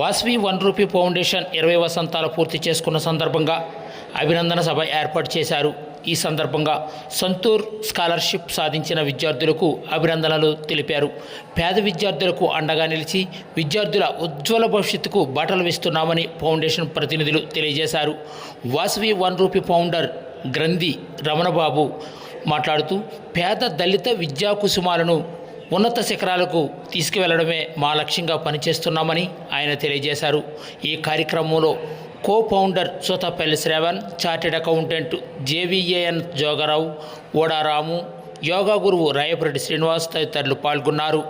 Vasavi 1 rupee foundation 20 వసంతాలు పూర్తి చేసుకున్న సందర్భంగా అభినందన సభ ఏర్పాటు చేశారు. ఈ సందర్భంగా సంతూర్ స్కాలర్షిప్ సాధించిన విద్యార్థులకు అభినందనలు తెలిపారు. పేద విద్యార్థులకు అండగా నిలిచి విద్యార్థుల ఉజ్వల భవిష్యత్తుకు బాటలు వేస్తున్నామని ఫౌండేషన్ ప్రతినిధులు తెలియజేశారు. వాసవి 1 రూపీ ఫౌండర్ గ్రంథి రమణబాబు మాట్లాడుతూ పేద దళిత విద్యా కుసుమాలను ఉన్నత శిఖరాలకు తీసుకువెళ్లడమే మా లక్ష్యంగా పనిచేస్తున్నామని ఆయన తెలియజేశారు. ఈ కార్యక్రమంలో co-founder Sothapalli Shravan, chartered accountant JVAN Jogarao, Odaramu, యోగా గురువు రాయపరెడ్డి శ్రీనివాస్ తదితరులు పాల్గొన్నారు.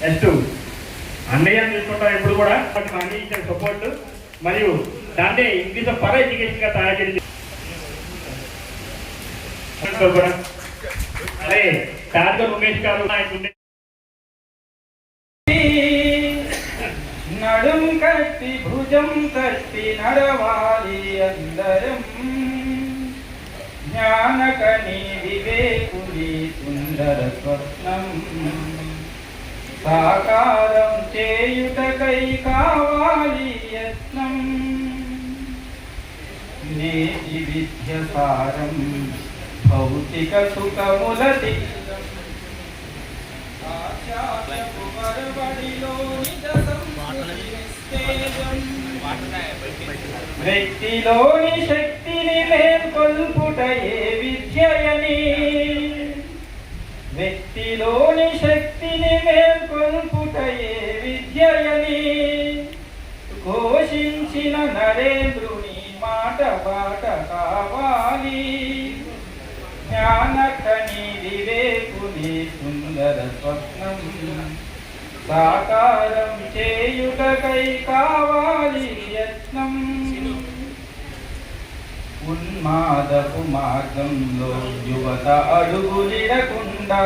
నెక్స్ట్ అన్నయ్య చూసుకుంటాం ఎప్పుడు కూడా అన్ని ఇచ్చిన సపోర్ట్ మరియు దాన్ని ఇంగ్లీష్ ఫర్ ఎడ్యుకేషన్ గా తయారు చేసి అలాగే టార్గర్ ఉమేష్ గారు నడుం కట్టి భుజం కట్టి నడవాలి అందరం జ్ఞానకని వివేకుని సుందర స్వప్నం సాకారం చేయుటకై కావాలి యత్నం నేటి విద్య సారం భౌతిక సుఖములది వ్యక్తిలోని శక్తిని మేల్కొల్పుటయే విద్యయని వ్యక్తిలోని శక్తిని మేల్కొల్పుటయే విద్యయని ఘోషించిన నరేంద్రుని మాట బాట కావాలి జ్ఞానఖని వివేకుని సుందర స్వప్నం సాకారం చేయుటకై కావాలి యత్నం ఉన్మాదపు మార్గంలో యువత అడుగులిడకుండా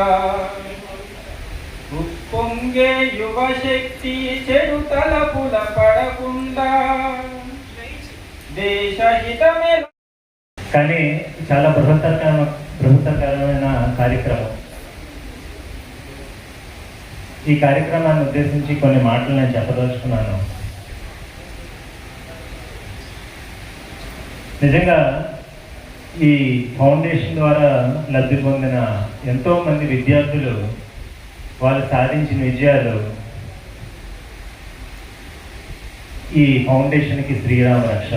ఉప్పొంగే యువశక్తి చెడు తలపుల పడకుండా దేశహితమే. కానీ చాలా బృహత్తరమైన కార్యక్రమం. ఈ కార్యక్రమాన్ని ఉద్దేశించి కొన్ని మాటలు నేను చెప్పదలుచుకున్నాను. నిజంగా ఈ ఫౌండేషన్ ద్వారా లబ్ధి పొందిన ఎంతోమంది విద్యార్థులు వాళ్ళు సాధించిన విజయాలు ఈ ఫౌండేషన్కి శ్రీరామ రక్ష.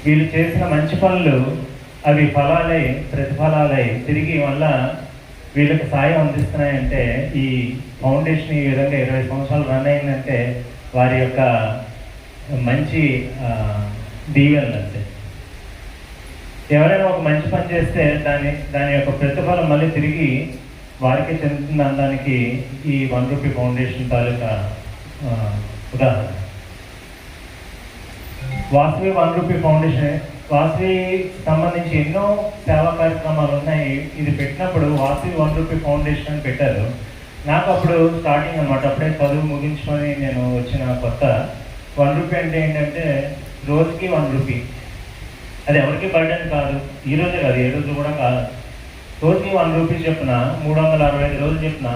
వీళ్ళు చేసిన మంచి పనులు అవి ఫలాలై ప్రతిఫలాలై తిరిగి మళ్ళా వీళ్ళకి సాయం అందిస్తున్నాయంటే ఈ ఫౌండేషన్ ఈ విధంగా 20 సంవత్సరాలు రన్ అయిందంటే వారి యొక్క మంచి దీవెనలు అంతే. ఎవరైనా ఒక మంచి పని చేస్తే దాని యొక్క ప్రతిఫలం మళ్ళీ తిరిగి వారికి చెందుతుంది అనడానికి ఈ 1 రూపీ ఫౌండేషన్ తాలూకా ఉదాహరణ. వాసవి 1 రూపీ ఫౌండేషన్, వాసవి సంబంధించి ఎన్నో సేవా కార్యక్రమాలు ఉన్నాయి. ఇది పెట్టినప్పుడు వాసవి 1 రూపీ ఫౌండేషన్ అని పెట్టారు. నాకు అప్పుడు స్టార్టింగ్ అనమాట, అప్పుడే చదువు ముగించుకొని నేను వచ్చిన కొత్త. 1 రూపీ అంటే ఏంటంటే రోజుకి 1 రూపీ. అది ఎవరికి బర్డెన్ కాదు, ఈరోజే కాదు ఏ రోజు కూడా కాదు. రోజుకి 1 రూపీ చెప్పిన 365 రోజులు చెప్పిన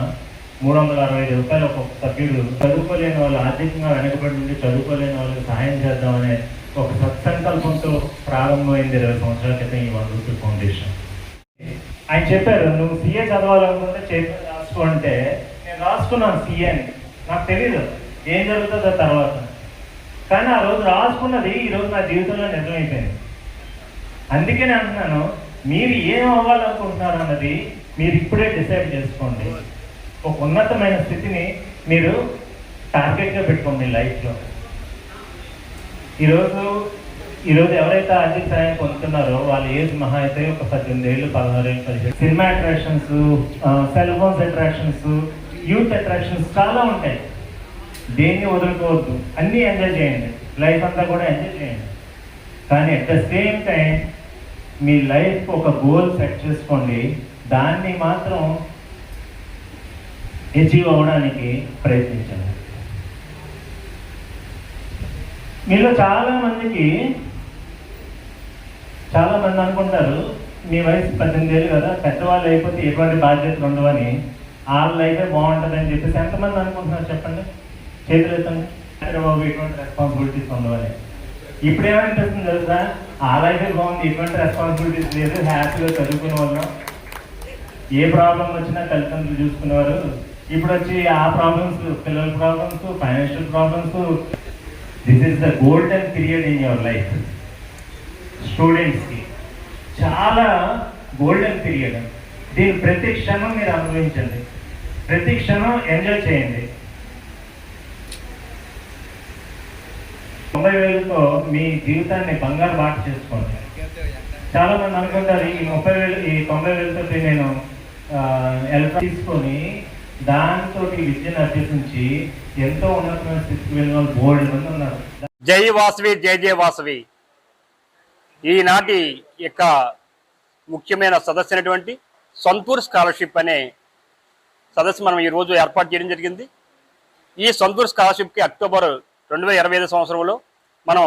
365 రూపాయలు ఒక్కొక్క సభ్యుడు చదువుకోలేని వాళ్ళు, ఆర్థికంగా వెనకబడి నుండి చదువుకోలేని వాళ్ళకి సహాయం చేద్దామనే ఒక సత్సంకల్పంతో ప్రారంభమైంది 20 సంవత్సరాల క్రితం ఈ 1 రూపీ ఫౌండేషన్. ఆయన చెప్పారు, నువ్వు సీఏ చదవాలనుకుంటే చేతి రాసుకో అంటే నేను రాసుకున్నాను సీఏ అని. నాకు తెలీదు ఏం జరుగుతుందో తర్వాత, కానీ ఆ రోజు రాసుకున్నది ఈరోజు నా జీవితంలో నిజమైపోయింది. అందుకే నేను అంటున్నాను, మీరు ఏం అవ్వాలనుకుంటున్నారు అన్నది మీరు ఇప్పుడే డిసైడ్ చేసుకోండి. ఒక ఉన్నతమైన స్థితిని మీరు టార్గెట్గా పెట్టుకోండి మీ లైఫ్లో. ఈరోజు ఎవరైతే ఆర్థిక సాయం పొందుతున్నారో వాళ్ళ ఏజ్ మహా అయితే ఒక 18 ఏళ్ళు, 16 ఏళ్ళు, 17. Cinema attractions, cell phones attractions, youth attractions చాలా ఉంటాయి. దేన్ని వదులుకోవద్దు, అన్నీ ఎంజాయ్ చేయండి, లైఫ్ అంతా కూడా ఎంజాయ్ చేయండి. కానీ at the same time me life ఒక గోల్ సెట్ చేసుకోండి, దాన్ని మాత్రం అచీవ్ అవ్వడానికి ప్రయత్నించండి. మీలో చాలామంది అనుకుంటారు మీ వయసు 18 ఏళ్ళు కదా, పెద్దవాళ్ళు అయిపోతే ఎటువంటి బాధ్యతలు ఉండవని, వాళ్ళ లైఫే బాగుంటుందని చెప్పేసి ఎంతమంది అనుకుంటున్నారు చెప్పండి, చేతులు ఎత్తండి. బాబు ఎటువంటి రెస్పాన్సిబిలిటీస్ ఉండవని. ఇప్పుడేమనిపిస్తుంది తెలుసా, ఆ లైఫే బాగుంది, ఎటువంటి రెస్పాన్సిబిలిటీస్ లేదు, హ్యాపీగా చదువుకునే వాళ్ళం, ఏ ప్రాబ్లం వచ్చినా తల్లిదండ్రులు చూసుకునేవారు. ఇప్పుడు వచ్చి ఆ ప్రాబ్లమ్స్, పిల్లల problems, financial problems. This is the golden period in your life. స్టూడెంట్స్కి చాలా గోల్డెన్ పీరియడ్. దీని ప్రతి క్షణం మీరు అనుభవించండి, ప్రతి క్షణం ఎంజాయ్ చేయండి. 90,000తో మీ జీవితాన్ని బంగారు బాట చేసుకోండి. చాలా మంది అనుకుంటారు ఈ 90,000తో నేను తీసుకొని దాంతో విద్యను అభ్యసించి ఎంతో ఉన్నతమైన స్థితికి వెళ్ళిన వాళ్ళు బోల్డ్ మంది ఉన్నారు. జై వాసవి, జై జయ వాసవి. ఈనాటి యొక్క ముఖ్యమైన సదస్సు అయినటువంటి సంతూర్ స్కాలర్షిప్ అనే సదస్సు మనం ఈరోజు ఏర్పాటు చేయడం జరిగింది. ఈ సంతూర్ స్కాలర్షిప్కి అక్టోబర్ 2025 సంవత్సరంలో మనం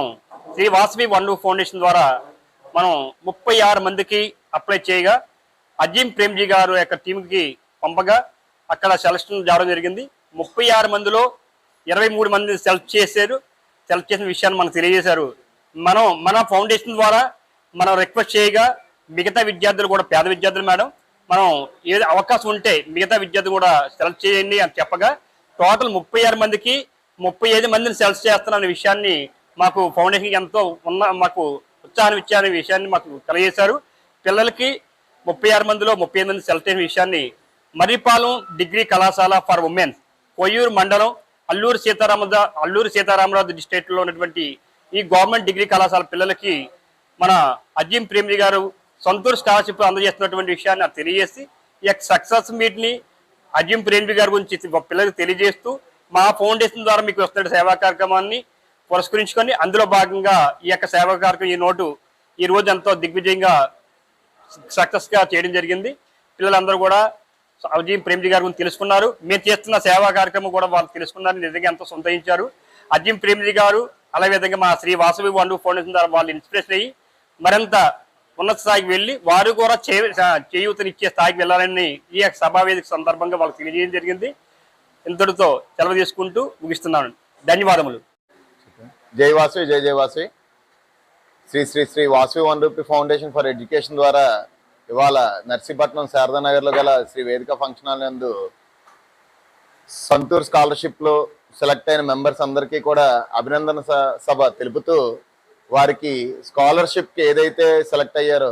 శ్రీ వాసవి 1 రూపీ ఫౌండేషన్ ద్వారా మనం 36 మందికి అప్లై చేయగా అజీం ప్రేమ్జీ గారు యొక్క టీంకి పంపగా అక్కడ సెలక్షన్ చేయడం జరిగింది. 36 మందిలో 23 మందిని సెలెక్ట్ చేశారు. సెలెక్ట్ చేసిన విషయాన్ని మనకు తెలియజేశారు. మన ఫౌండేషన్ ద్వారా మనం రిక్వెస్ట్ చేయగా మిగతా విద్యార్థులు కూడా, పేద విద్యార్థులు మేడం, మనం ఏది అవకాశం ఉంటే మిగతా విద్యార్థులు కూడా సెలెక్ట్ చేయండి అని చెప్పగా టోటల్ 36 మందికి 35 మందిని సెలెక్ట్ చేస్తున్న విషయాన్ని మాకు ఫౌండేషన్కి ఎంతో మాకు ఉత్సాహం ఇచ్చారనే విషయాన్ని మాకు తెలియజేశారు. పిల్లలకి 36 మందిలో 35 మంది సెలెక్ట్ అయిన విషయాన్ని మర్రిపాలెం డిగ్రీ కళాశాల ఫర్ ఉమెన్స్, కొయ్యూరు మండలం, అల్లూరు సీతారామరాజు డిస్ట్రిక్ట్లో ఉన్నటువంటి ఈ గవర్నమెంట్ డిగ్రీ కళాశాల పిల్లలకి మన అజీం ప్రేమ్జీ గారు సంతూర్ స్కాలర్షిప్ అందజేస్తున్నటువంటి విషయాన్ని నాకు తెలియజేసి ఈ యొక్క సక్సెస్ మీట్ని అజీం ప్రేమ్జీ గారి గురించి పిల్లలకు తెలియజేస్తూ మా ఫౌండేషన్ ద్వారా మీకు వస్తున్న సేవా కార్యక్రమాన్ని పురస్కరించుకొని అందులో భాగంగా ఈ యొక్క సేవా కార్యక్రమం ఈ రోజు ఎంతో దిగ్విజయంగా సక్సెస్గా చేయడం జరిగింది. పిల్లలందరూ కూడా అజీం ప్రేమ్జీ గారి గురించి తెలుసుకున్నారు. మేము చేస్తున్న సేవా కార్యక్రమం కూడా వాళ్ళు తెలుసుకున్నారు, నిజంగా ఎంతో సంతోషించారు. అజీం ప్రేమ్జీ గారు అలా విధంగా మా శ్రీ వాసవి వండర్ ఫౌండేషన్ ద్వారా వాళ్ళు ఇన్స్పిరేషన్ అయ్యి మరింత ఉన్నత స్థాయికి వెళ్ళి వారు కూడా చేయూతనిచ్చే స్థాయికి వెళ్ళాలని ఈ యొక్క సభావేదిక సందర్భంగా వాళ్ళకి తెలియజేయడం జరిగింది. ఇంతటితో సెలవు తీసుకుంటూ ముగిస్తున్నాను. ధన్యవాదములు. జై వాసవి, జై జై Vasavi. Shri Shri Shri Vasavi 1 rupee foundation for education ద్వారా ఇవాళ నర్సీపట్నం శారదానగర్లో గల శ్రీ వేదిక ఫంక్షన్ హాల్ నందు సంతూర్ స్కాలర్షిప్లో సెలెక్ట్ అయిన మెంబర్స్ అందరికీ కూడా అభినందన సభ తెలుపుతూ వారికి స్కాలర్షిప్కి ఏదైతే సెలెక్ట్ అయ్యారో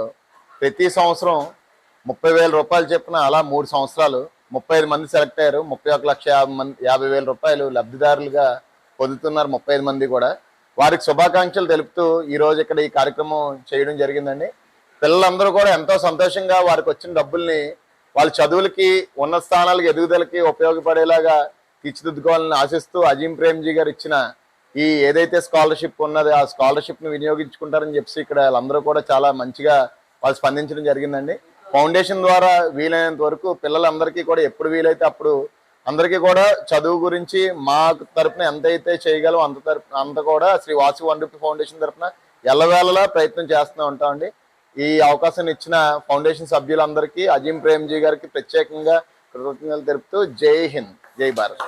ప్రతి సంవత్సరం 30,000 రూపాయలు చెప్పిన అలా 3 సంవత్సరాలు 35 మంది సెలెక్ట్ అయ్యారు. 31,50,000 రూపాయలు లబ్ధిదారులుగా పొందుతున్నారు 35 మంది కూడా. వారికి శుభాకాంక్షలు తెలుపుతూ ఈరోజు ఇక్కడ ఈ కార్యక్రమం చేయడం జరిగిందండి. పిల్లలందరూ కూడా ఎంతో సంతోషంగా వారికి వచ్చిన డబ్బుల్ని వాళ్ళ చదువులకి ఉన్నత స్థానాలకు ఎదుగుదలకి ఉపయోగపడేలాగా తీర్చిదిద్దుకోవాలని ఆశిస్తూ అజీం ప్రేమ్జీ గారు ఇచ్చిన ఈ ఏదైతే స్కాలర్షిప్ ఉన్నది ఆ స్కాలర్షిప్ని వినియోగించుకుంటారని చెప్పి ఇక్కడ వాళ్ళందరూ కూడా చాలా మంచిగా వాళ్ళు స్పందించడం జరిగిందండి. ఫౌండేషన్ ద్వారా వీలైనంత వరకు పిల్లలందరికీ కూడా ఎప్పుడు వీలైతే అప్పుడు అందరికీ కూడా చదువు గురించి మా తరపున ఎంతైతే చేయగలం అంత కూడా శ్రీ వాసవి 1 రూపీ ఫౌండేషన్ తరపున ఎల్లవేళలా ప్రయత్నం చేస్తూ ఉంటామండి. ఈ అవకాశం ఇచ్చిన ఫౌండేషన్ సభ్యులందరికీ అజీం ప్రేమ్జీ గారికి ప్రత్యేకంగా కృతజ్ఞతలు తెలుపుతూ జై హింద్, జై భారత్.